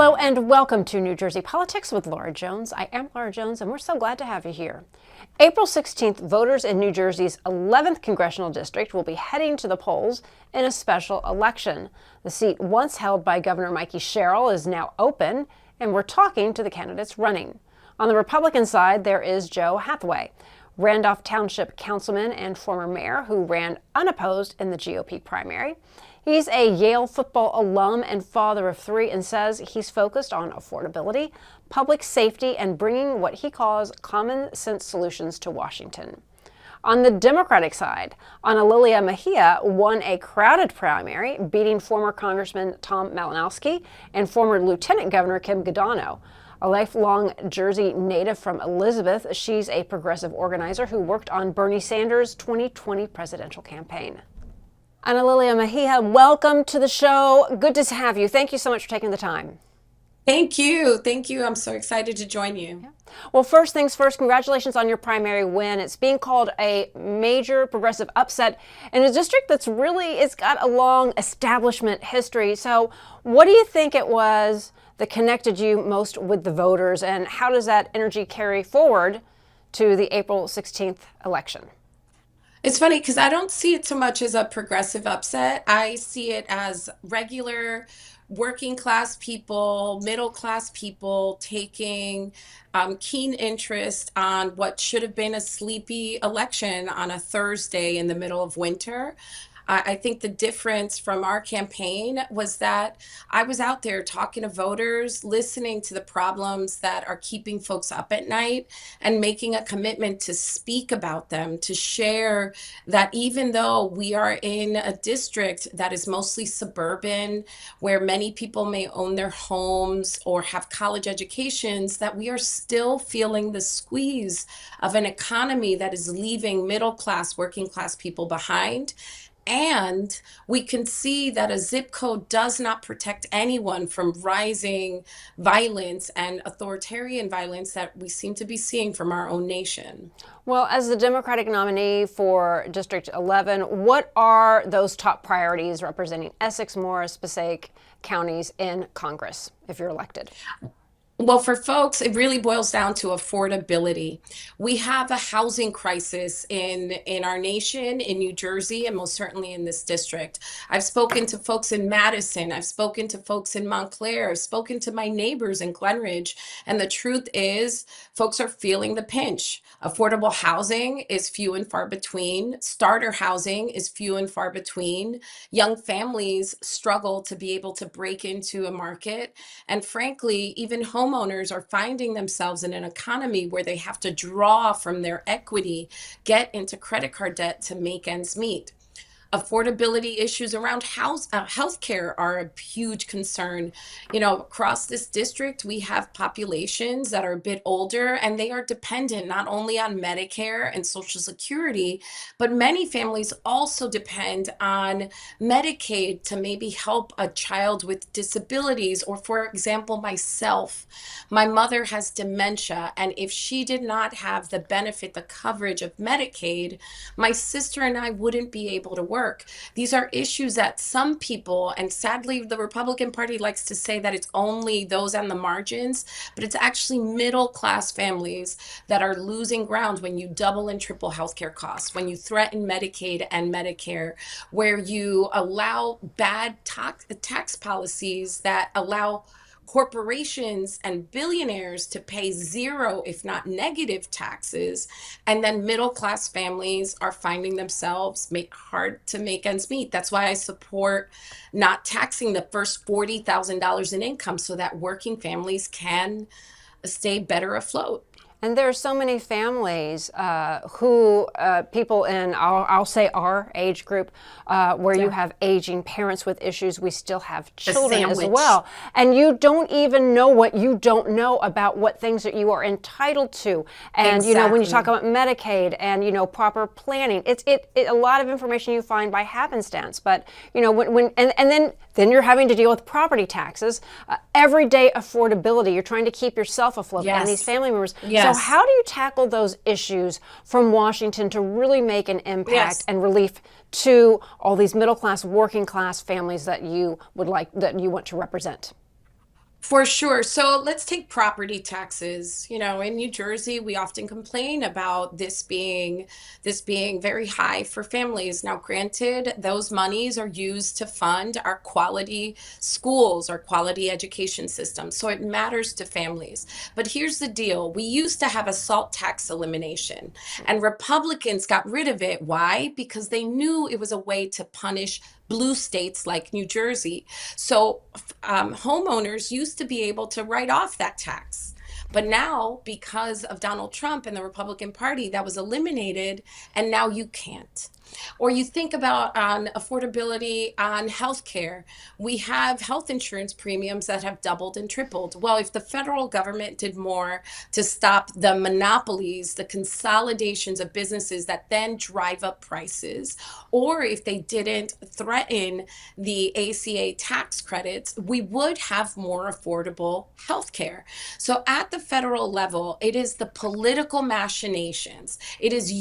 Hello and welcome to New Jersey Politics with Laura Jones. I am Laura Jones and we're so glad to have you here. April 16th, voters in New Jersey's 11th Congressional District will be heading to the polls in a special election. The seat once held by Governor Mikie Sherrill is now open, and we're talking to the candidates running. On the Republican side, there is Joe Hathaway, Randolph Township councilman and former mayor who ran unopposed in the GOP primary. He's a Yale football alum and father of three and says he's focused on affordability, public safety, and bringing what he calls common sense solutions to Washington. On the Democratic side, Analilia Mejia won a crowded primary, beating former Congressman Tom Malinowski and former Lieutenant Governor Kim Godano. A lifelong Jersey native from Elizabeth, she's a progressive organizer who worked on Bernie Sanders' 2020 presidential campaign. Analilia Mejia, welcome to the show. Good to have you. Thank you so much for taking the time. Thank you. Thank you. I'm so excited to join you. Well, first things first, congratulations on your primary win. It's being called a major progressive upset in a district it's got a long establishment history. So what do you think it was that connected you most with the voters, and how does that energy carry forward to the April 16th election? It's funny because I don't see it so much as a progressive upset. I see it as regular working class people, middle class people taking keen interest on what should have been a sleepy election on a Thursday in the middle of winter. I think the difference from our campaign was that I was out there talking to voters, listening to the problems that are keeping folks up at night, and making a commitment to speak about them, to share that even though we are in a district that is mostly suburban, where many people may own their homes or have college educations, that we are still feeling the squeeze of an economy that is leaving middle class, working class people behind. And we can see that a zip code does not protect anyone from rising violence and authoritarian violence that we seem to be seeing from our own nation. Well, as the Democratic nominee for District 11, what are those top priorities representing Essex, Morris, Passaic counties in Congress if you're elected? Well, for folks, it really boils down to affordability. We have a housing crisis in our nation, in New Jersey, and most certainly in this district. I've spoken to folks in Madison. I've spoken to folks in Montclair. I've spoken to my neighbors in Glenridge. And the truth is, folks are feeling the pinch. Affordable housing is few and far between. Starter housing is few and far between. Young families struggle to be able to break into a market. And frankly, even homeowners are finding themselves in an economy where they have to draw from their equity, get into credit card debt to make ends meet. Affordability issues around healthcare are a huge concern. Across this district, we have populations that are a bit older, and they are dependent not only on Medicare and Social Security, but many families also depend on Medicaid to maybe help a child with disabilities. Or, for example, myself, my mother has dementia, and if she did not have the benefit, the coverage of Medicaid, my sister and I wouldn't be able to work. These are issues that some people, and sadly the Republican Party likes to say that it's only those on the margins, but it's actually middle class families that are losing ground when you double and triple healthcare costs, when you threaten Medicaid and Medicare, where you allow bad tax policies that allow corporations and billionaires to pay zero, if not negative taxes. And then middle class families are finding themselves hard to make ends meet. That's why I support not taxing the first $40,000 in income so that working families can stay better afloat. And there are so many families people in, I'll say our age group, where you have aging parents with issues. We still have children as well. And you don't even know what you don't know about what things that you are entitled to. And, when you talk about Medicaid and, proper planning, it's a lot of information you find by happenstance. But, then you're having to deal with property taxes, everyday affordability. You're trying to keep yourself afloat and these family members. So how do you tackle those issues from Washington to really make an impact and relief to all these middle class, working class families that you want to represent? For sure. So let's take property taxes. In New Jersey, we often complain about this being very high for families. Now, granted, those monies are used to fund our quality schools, our quality education system. So it matters to families. But here's the deal. We used to have a salt tax elimination, and Republicans got rid of it. Why? Because they knew it was a way to punish blue states like New Jersey. So homeowners used to be able to write off that tax. But now, because of Donald Trump and the Republican Party, that was eliminated, and now you can't. Or you think about on affordability on healthcare. We have health insurance premiums that have doubled and tripled. Well, if the federal government did more to stop the monopolies, the consolidations of businesses that then drive up prices, or if they didn't threaten the ACA tax credits, we would have more affordable healthcare. So at the federal level, it is the political machinations. It is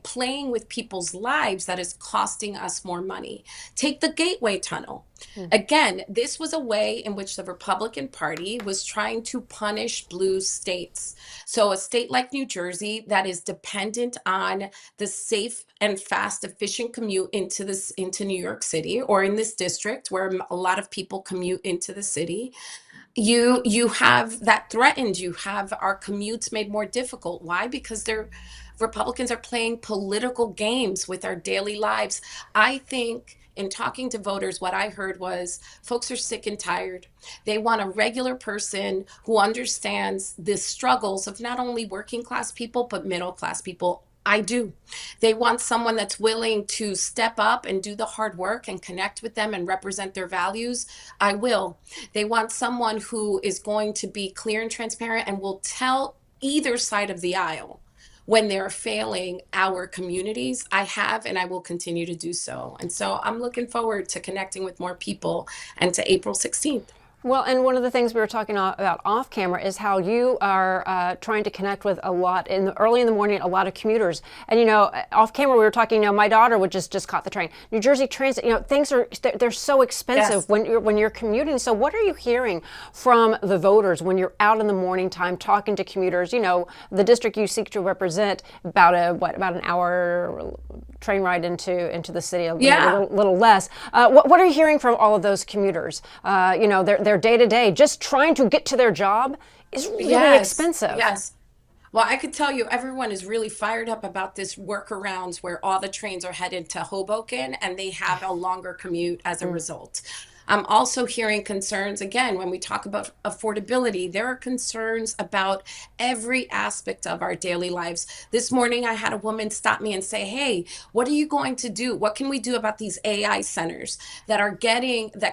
playing with people's lives that is costing us more money. Take the Gateway Tunnel. Again, this was a way in which the Republican Party was trying to punish blue states. So, a state like New Jersey that is dependent on the safe and fast, efficient commute into New York City, or in this district where a lot of people commute into the city, you have that threatened. You have our commutes made more difficult. Why? Because they're Republicans are playing political games with our daily lives. I think in talking to voters, what I heard was folks are sick and tired. They want a regular person who understands the struggles of not only working class people, but middle class people. I do. They want someone that's willing to step up and do the hard work and connect with them and represent their values. I will. They want someone who is going to be clear and transparent and will tell either side of the aisle when they're failing our communities. I have, and I will continue to do so. And so I'm looking forward to connecting with more people and to April 16th. Well, and one of the things we were talking about off camera is how you are trying to connect with early in the morning, a lot of commuters. And, off camera, we were talking, my daughter would just caught the train. New Jersey Transit, things they're so expensive Yes. when you're commuting. So what are you hearing from the voters when you're out in the morning time talking to commuters? The district you seek to represent, about an hour train ride into the city, a Yeah. little less. What are you hearing from all of those commuters? Their day to day, just trying to get to their job is really Yes. expensive. Yes. Well, I could tell you everyone is really fired up about this workarounds where all the trains are headed to Hoboken and they have a longer commute as a result. I'm also hearing concerns again when we talk about affordability. There are concerns about every aspect of our daily lives. This morning, I had a woman stop me and say, "Hey, what are you going to do? What can we do about these AI centers that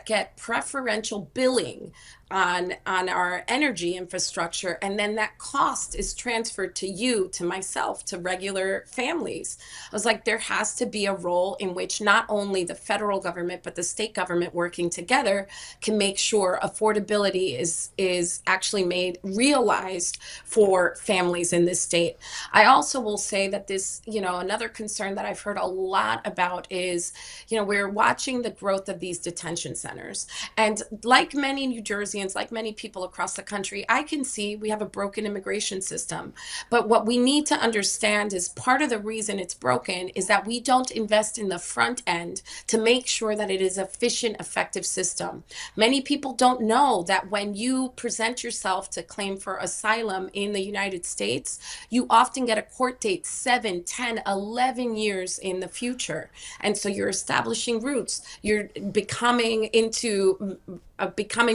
get preferential billing on our energy infrastructure, and then that cost is transferred to you, to myself, to regular families?" I was like, there has to be a role in which not only the federal government but the state government working together can make sure affordability is actually made realized for families in this state. I also will say that another concern that I've heard a lot about is, we're watching the growth of these detention centers. And like many New Jerseyans, like many people across the country, I can see we have a broken immigration system. But what we need to understand is part of the reason it's broken is that we don't invest in the front end to make sure that it is efficient, effective system. Many people don't know that when you present yourself to claim for asylum in the United States, you often get a court date 7, 10, 11 years in the future. And so you're establishing roots. You're becoming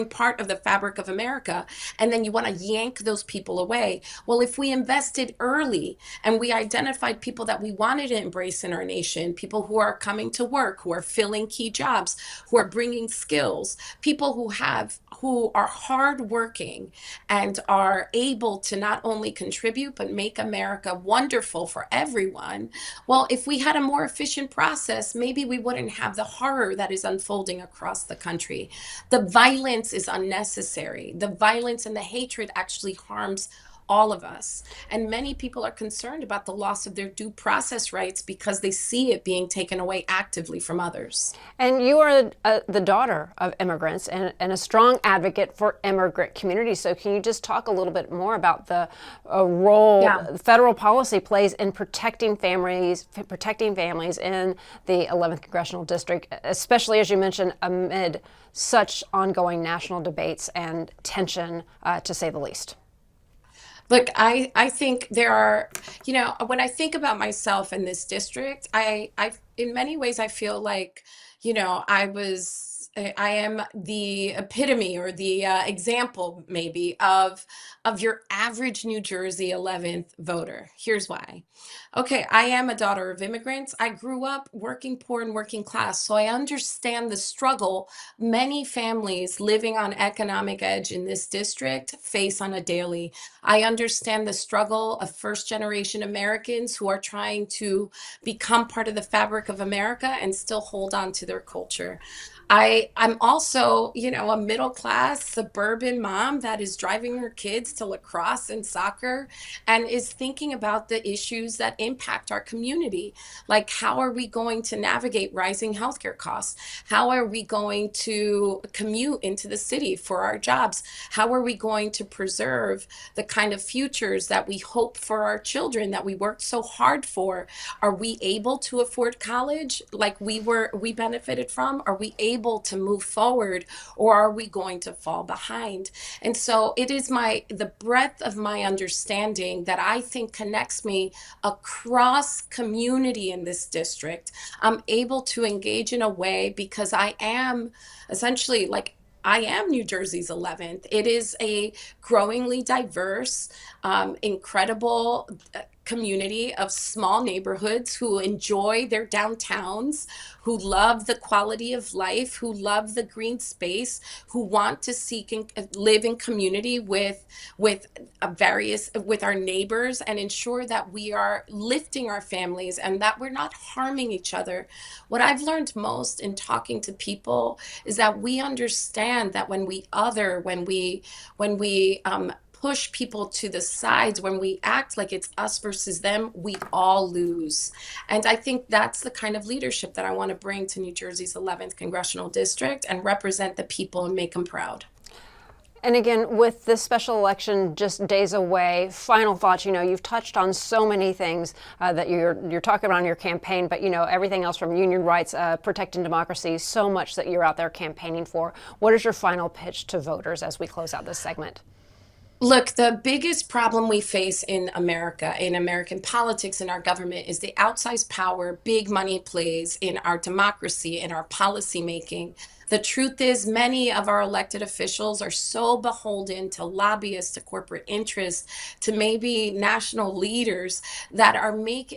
part of the fabric of America, and then you want to yank those people away. Well, if we invested early and we identified people that we wanted to embrace in our nation, people who are coming to work, who are filling key jobs, who are bringing skills, people who are hardworking and are able to not only contribute but make America wonderful for everyone. Well, if we had a more efficient process, maybe we wouldn't have the horror that is unfolding across the country. The violence is unnecessary. The violence and the hatred actually harms all of us. And many people are concerned about the loss of their due process rights because they see it being taken away actively from others. And you are the daughter of immigrants and a strong advocate for immigrant communities. So can you just talk a little bit more about the role federal policy plays in protecting families in the 11th Congressional District, especially, as you mentioned, amid such ongoing national debates and tension, to say the least? Look, I think there are, when I think about myself in this district, in many ways, I feel like, I am the epitome or the example maybe of your average New Jersey 11th voter. Here's why. Okay, I am a daughter of immigrants. I grew up working poor and working class, so I understand the struggle many families living on economic edge in this district face on a daily. I understand the struggle of first generation Americans who are trying to become part of the fabric of America and still hold on to their culture. I'm also, a middle class suburban mom that is driving her kids to lacrosse and soccer and is thinking about the issues that impact our community. Like, how are we going to navigate rising healthcare costs? How are we going to commute into the city for our jobs? How are we going to preserve the kind of futures that we hope for our children that we worked so hard for? Are we able to afford college like we benefited from? Are we able to move forward, or are we going to fall behind? And so it is the breadth of my understanding that I think connects me across community in this district. I'm able to engage in a way because I am essentially I am New Jersey's 11th. It is a growingly diverse, incredible community of small neighborhoods who enjoy their downtowns, who love the quality of life, who love the green space, who want to seek and live in community with our neighbors and ensure that we are lifting our families and that we're not harming each other. What I've learned most in talking to people is that we understand that when we push people to the sides, when we act like it's us versus them, we all lose. And I think that's the kind of leadership that I want to bring to New Jersey's 11th Congressional District and represent the people and make them proud. And again, with this special election just days away, final thoughts. You've touched on so many things that you're talking about in your campaign, but everything else from union rights, protecting democracy, so much that you're out there campaigning for. What is your final pitch to voters as we close out this segment? Look, the biggest problem we face in America, in American politics, in our government, is the outsized power big money plays in our democracy, in our policy making. The truth is, many of our elected officials are so beholden to lobbyists, to corporate interests, to maybe national leaders that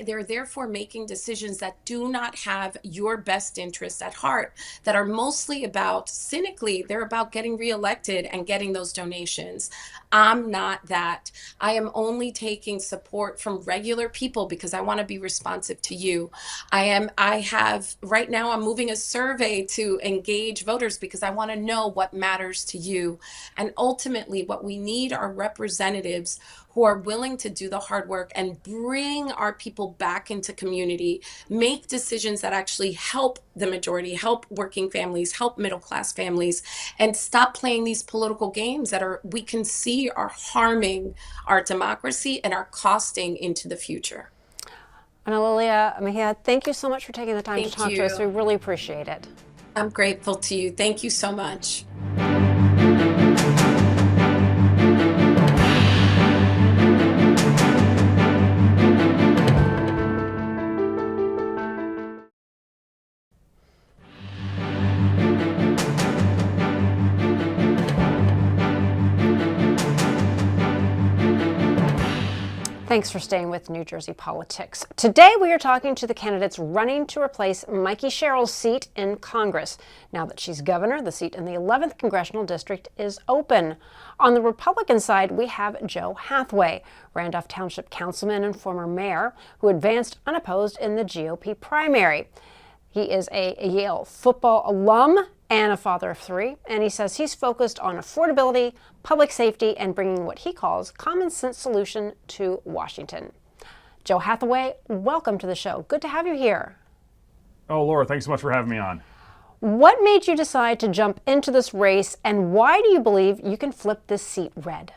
they're therefore making decisions that do not have your best interests at heart, that are mostly cynically, they're about getting reelected and getting those donations. I'm not that. I am only taking support from regular people because I want to be responsive to you. Right now, I'm moving a survey to engage voters because I want to know what matters to you. And ultimately, what we need are representatives who are willing to do the hard work and bring our people back into community, make decisions that actually help the majority, help working families, help middle class families, and stop playing these political games that we can see are harming our democracy and are costing into the future. Analilia Mejia, thank you so much for taking the time to Thank talk to us. We really appreciate it. I'm grateful to you. Thank you so much. Thanks for staying with New Jersey Politics. Today we are talking to the candidates running to replace Mikie Sherrill's seat in Congress. Now that she's governor, the seat in the 11th Congressional District is open. On the Republican side, we have Joe Hathaway, Randolph Township councilman and former mayor, who advanced unopposed in the GOP primary. He is a Yale football alum and a father of three, and he says he's focused on affordability, public safety, and bringing what he calls common sense solution to Washington. Joe Hathaway, welcome to the show. Good to have you here. Oh, Laura, thanks so much for having me on. What made you decide to jump into this race, and why do you believe you can flip this seat red?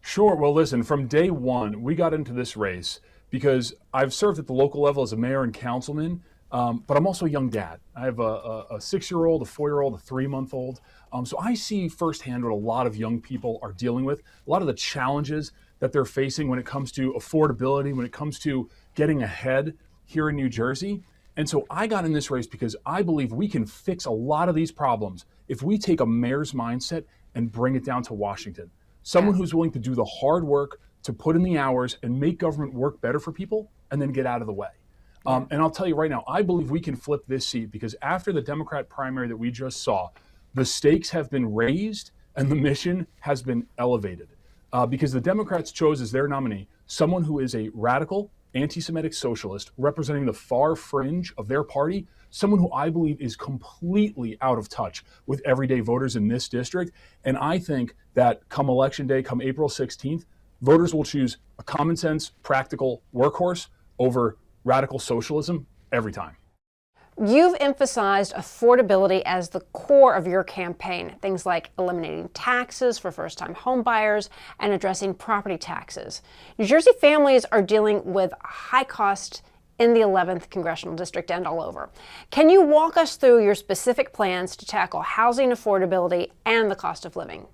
Sure. Well, listen, from day one, we got into this race because I've served at the local level as a mayor and councilman, but I'm also a young dad. I have a 6-year-old, a 4-year-old, a 3-month-old. So I see firsthand what a lot of young people are dealing with, a lot of the challenges that they're facing when it comes to affordability, when it comes to getting ahead here in New Jersey. And so I got in this race because I believe we can fix a lot of these problems if we take a mayor's mindset and bring it down to Washington. Someone who's willing to do the hard work, to put in the hours and make government work better for people and then get out of the way. And I'll tell you right now, I believe we can flip this seat because after the Democrat primary that we just saw, the stakes have been raised and the mission has been elevated because the Democrats chose as their nominee someone who is a radical, anti-Semitic socialist representing the far fringe of their party, someone who I believe is completely out of touch with everyday voters in this district. And I think that come election day, come April 16th, voters will choose a common sense, practical workhorse over radical socialism every time. You've emphasized affordability as the core of your campaign, things like eliminating taxes for first-time homebuyers and addressing property taxes. New Jersey families are dealing with high costs in the 11th Congressional District and all over. Can you walk us through your specific plans to tackle housing affordability and the cost of living?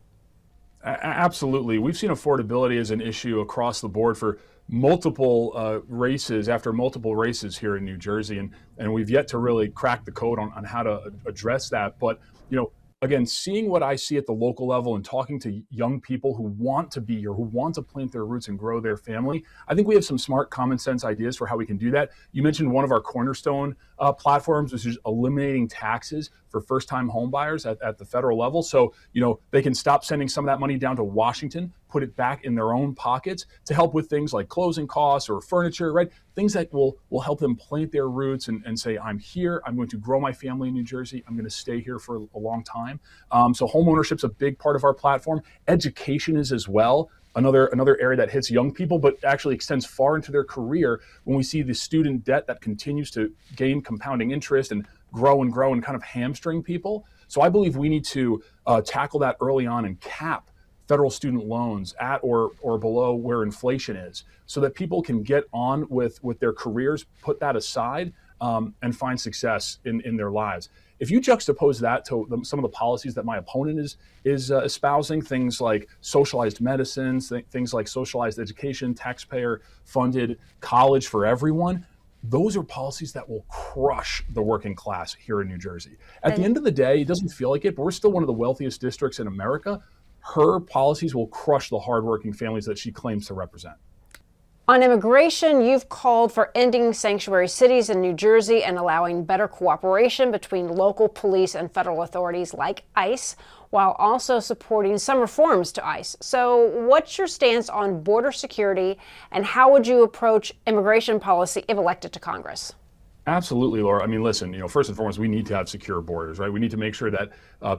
Absolutely. We've seen affordability as an issue across the board for multiple races after multiple races here in New Jersey. And we've yet to really crack the code on how to address that. But, you know, again, seeing what I see at the local level and talking to young people who want to be here, who want to plant their roots and grow their family, I think we have some smart common sense ideas for how we can do that. You mentioned one of our cornerstone platforms, which is eliminating taxes for first-time home buyers at the federal level. So, you know, they can stop sending some of that money down to Washington, put it back in their own pockets to help with things like closing costs or furniture, right? Things that will help them plant their roots and say, I'm here, I'm going to grow my family in New Jersey, I'm going to stay here for a long time. So home ownership's a big part of our platform. Education is as well. Another area that hits young people, but actually extends far into their career when we see the student debt that continues to gain compounding interest and grow and kind of hamstring people. So I believe we need to tackle that early on and cap federal student loans at or below where inflation is so that people can get on with their careers, put that aside, and find success in their lives. If you juxtapose that to some of the policies that my opponent is espousing, things like socialized medicines, things like socialized education, taxpayer-funded college for everyone, those are policies that will crush the working class here in New Jersey. At the end of the day, it doesn't feel like it, but we're still one of the wealthiest districts in America. Her policies will crush the hardworking families that she claims to represent. On immigration, you've called for ending sanctuary cities in New Jersey and allowing better cooperation between local police and federal authorities like ICE, while also supporting some reforms to ICE. So what's your stance on border security, and how would you approach immigration policy if elected to Congress? Absolutely, Laura. I mean, listen, you know, first and foremost, we need to have secure borders, right? We need to make sure that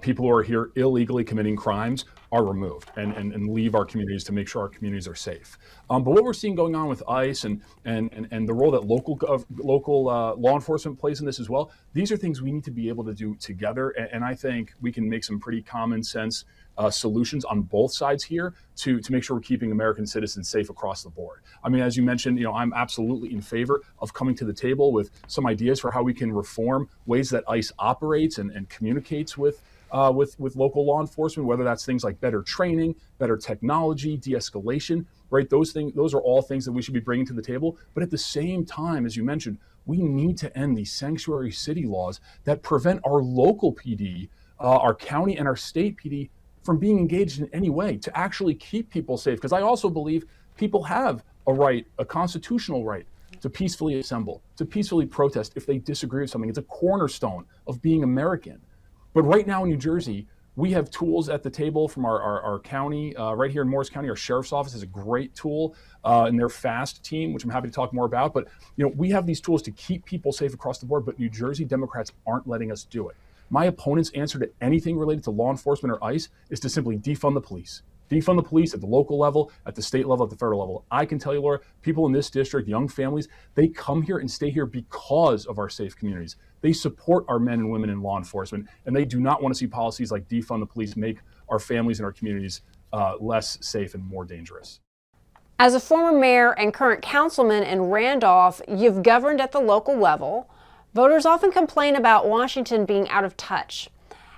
people who are here illegally committing crimes are removed and leave our communities to make sure our communities are safe. But what we're seeing going on with ICE and the role that local law enforcement plays in this as well, these are things we need to be able to do together. And I think we can make some pretty common sense solutions on both sides here to make sure we're keeping American citizens safe across the board. I mean, as you mentioned, you know, I'm absolutely in favor of coming to the table with some ideas for how we can reform ways that ICE operates and communicates with local law enforcement, whether that's things like better training, better technology, de-escalation, right? Those are all things that we should be bringing to the table. But at the same time, as you mentioned, we need to end these sanctuary city laws that prevent our local PD, our county and our state PD from being engaged in any way to actually keep people safe. Because I also believe people have a right, a constitutional right, to peacefully assemble, to peacefully protest if they disagree with something. It's a cornerstone of being American. But right now in New Jersey, we have tools at the table from our county, right here in Morris County. Our sheriff's office is a great tool in their FAST team, which I'm happy to talk more about. But we have these tools to keep people safe across the board, but New Jersey Democrats aren't letting us do it. My opponent's answer to anything related to law enforcement or ICE is to simply defund the police. Defund the police at the local level, at the state level, at the federal level. I can tell you, Laura, people in this district, young families, they come here and stay here because of our safe communities. They support our men and women in law enforcement, and they do not want to see policies like defund the police make our families and our communities less safe and more dangerous. As a former mayor and current councilman in Randolph, you've governed at the local level. Voters often complain about Washington being out of touch.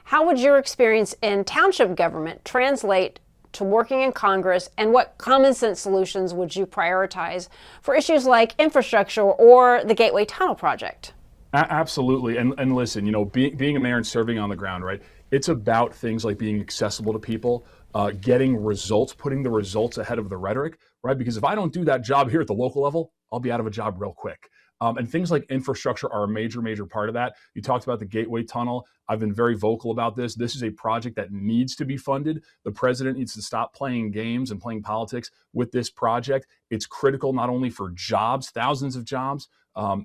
How would your experience in township government translate to working in Congress, and what common sense solutions would you prioritize for issues like infrastructure or the Gateway Tunnel project? Absolutely. And listen, being a mayor and serving on the ground, right? It's about things like being accessible to people, getting results, putting the results ahead of the rhetoric, right? Because if I don't do that job here at the local level, I'll be out of a job real quick. And things like infrastructure are a major part of that. You talked about the Gateway Tunnel. I've been very vocal about this. This is a project that needs to be funded. The president needs to stop playing games and playing politics with this project. It's critical not only for jobs, thousands of jobs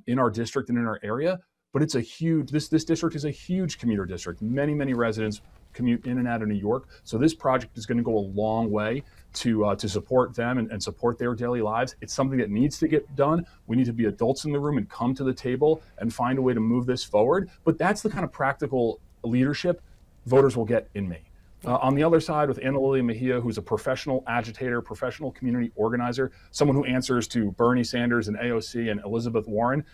in our district and in our area, but it's this district is a huge commuter district. Many residents commute in and out of New York. So this project is going to go a long way to support them and support their daily lives. It's something that needs to get done. We need to be adults in the room and come to the table and find a way to move this forward. But that's the kind of practical leadership voters will get in me. On the other side, with Analilia Mejia, who's a professional agitator, professional community organizer, someone who answers to Bernie Sanders and AOC and Elizabeth Warren,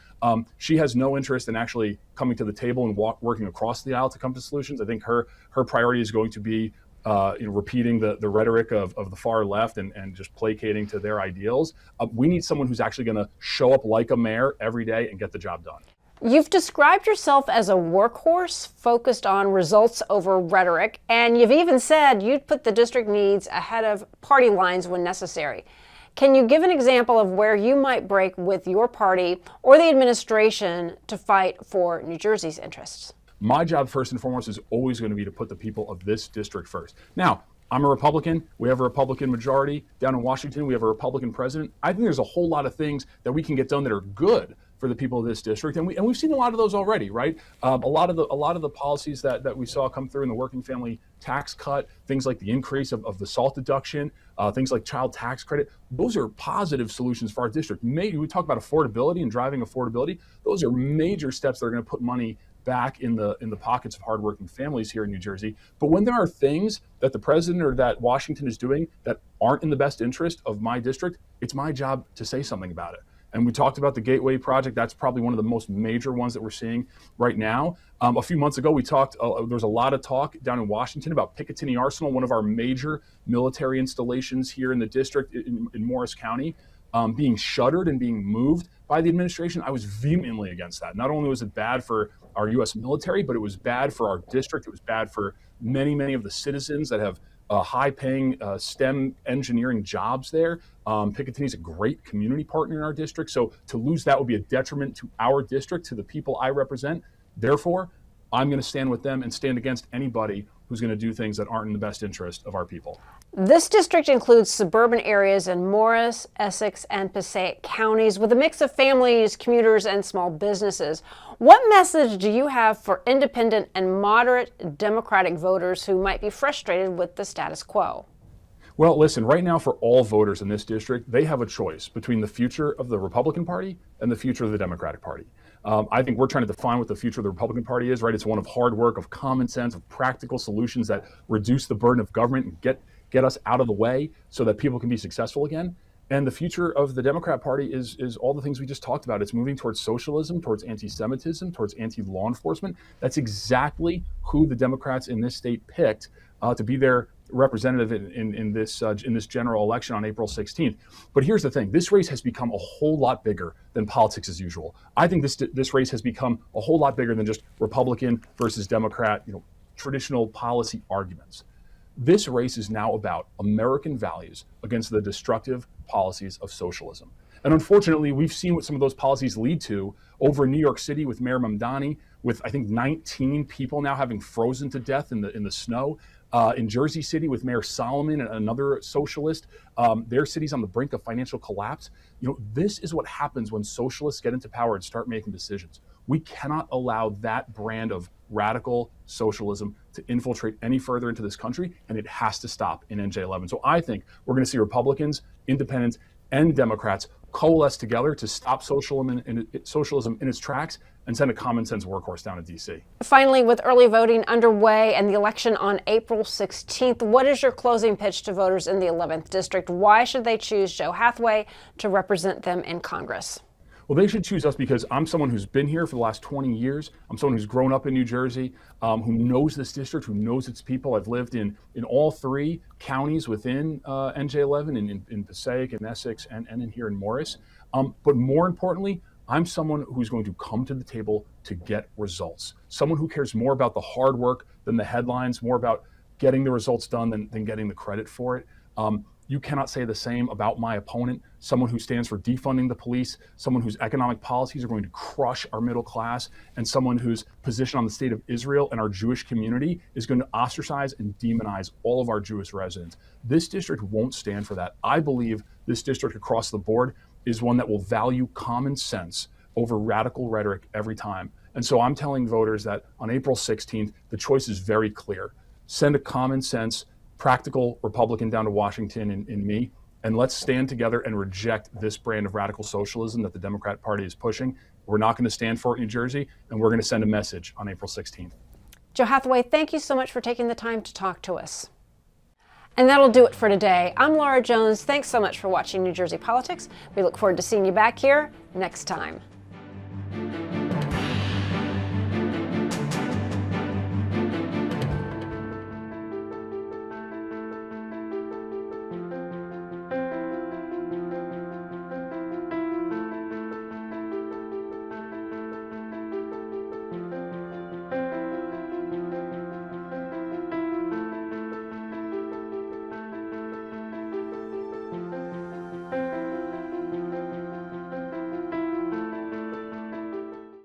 she has no interest in actually coming to the table and working across the aisle to come to solutions. I think her priority is going to be repeating the rhetoric of the far left and just placating to their ideals. We need someone who's actually going to show up like a mayor every day and get the job done. You've described yourself as a workhorse focused on results over rhetoric, and you've even said you'd put the district needs ahead of party lines when necessary. Can you give an example of where you might break with your party or the administration to fight for New Jersey's interests? My job, first and foremost, is always going to be to put the people of this district first. Now, I'm a Republican. We have a Republican majority. Down in Washington, we have a Republican president. I think there's a whole lot of things that we can get done that are good for the people of this district, and we've seen a lot of those already, right? A lot of the policies that we saw come through in the working family tax cut, things like the increase of the SALT deduction, things like child tax credit. Those are positive solutions for our district. We talk about affordability and driving affordability. Those are major steps that are going to put money back in the pockets of hardworking families here in New Jersey. But when there are things that the president or that Washington is doing that aren't in the best interest of my district, it's my job to say something about it. And we talked about the Gateway project. That's probably one of the most major ones that we're seeing right now. A few months ago, we talked, there was a lot of talk down in Washington about Picatinny Arsenal, one of our major military installations here in the district in Morris County, being shuttered and being moved by the administration. I was vehemently against that. Not only was it bad for our U.S. military, but it was bad for our district. It was bad for many of the citizens that have high-paying STEM engineering jobs there. Picatinny is a great community partner in our district, so to lose that would be a detriment to our district, to the people I represent. Therefore, I'm going to stand with them and stand against anybody who's going to do things that aren't in the best interest of our people. This district includes suburban areas in Morris, Essex, and Passaic counties with a mix of families, commuters, and small businesses. What message do you have for independent and moderate Democratic voters who might be frustrated with the status quo? Well, listen, right now for all voters in this district, they have a choice between the future of the Republican Party and the future of the Democratic Party. I think we're trying to define what the future of the Republican Party is, right? It's one of hard work, of common sense, of practical solutions that reduce the burden of government and get us out of the way so that people can be successful again. And the future of the Democrat Party is all the things we just talked about. It's moving towards socialism, towards anti-Semitism, towards anti-law enforcement. That's exactly who the Democrats in this state picked to be their representative in this general election on April 16th. But here's the thing: this race has become a whole lot bigger than politics as usual. I think this race has become a whole lot bigger than just Republican versus Democrat, traditional policy arguments. This race is now about American values against the destructive policies of socialism. And unfortunately, we've seen what some of those policies lead to over in New York City with Mayor Mamdani, with I think 19 people now having frozen to death in the snow. In Jersey City with Mayor Solomon and another socialist, their city's on the brink of financial collapse. This is what happens when socialists get into power and start making decisions. We cannot allow that brand of radical socialism to infiltrate any further into this country, and it has to stop in NJ11. So I think we're going to see Republicans, independents, and Democrats coalesce together to stop socialism in its tracks and send a common sense workhorse down to D.C. Finally, with early voting underway and the election on April 16th, what is your closing pitch to voters in the 11th District? Why should they choose Joe Hathaway to represent them in Congress? Well, they should choose us because I'm someone who's been here for the last 20 years. I'm someone who's grown up in New Jersey, who knows this district, who knows its people. I've lived in all three counties within NJ11, in Passaic and Essex and in here in Morris. But more importantly, I'm someone who's going to come to the table to get results. Someone who cares more about the hard work than the headlines, more about getting the results done than getting the credit for it. You cannot say the same about my opponent, someone who stands for defunding the police, someone whose economic policies are going to crush our middle class, and someone whose position on the state of Israel and our Jewish community is going to ostracize and demonize all of our Jewish residents. This district won't stand for that. I believe this district across the board is one that will value common sense over radical rhetoric every time. And so I'm telling voters that on April 16th, the choice is very clear. Send a common sense, practical Republican down to Washington in me, and let's stand together and reject this brand of radical socialism that the Democrat Party is pushing. We're not going to stand for it in New Jersey, and we're going to send a message on April 16th. Joe Hathaway, thank you so much for taking the time to talk to us. And that'll do it for today. I'm Laura Jones. Thanks so much for watching New Jersey Politics. We look forward to seeing you back here next time.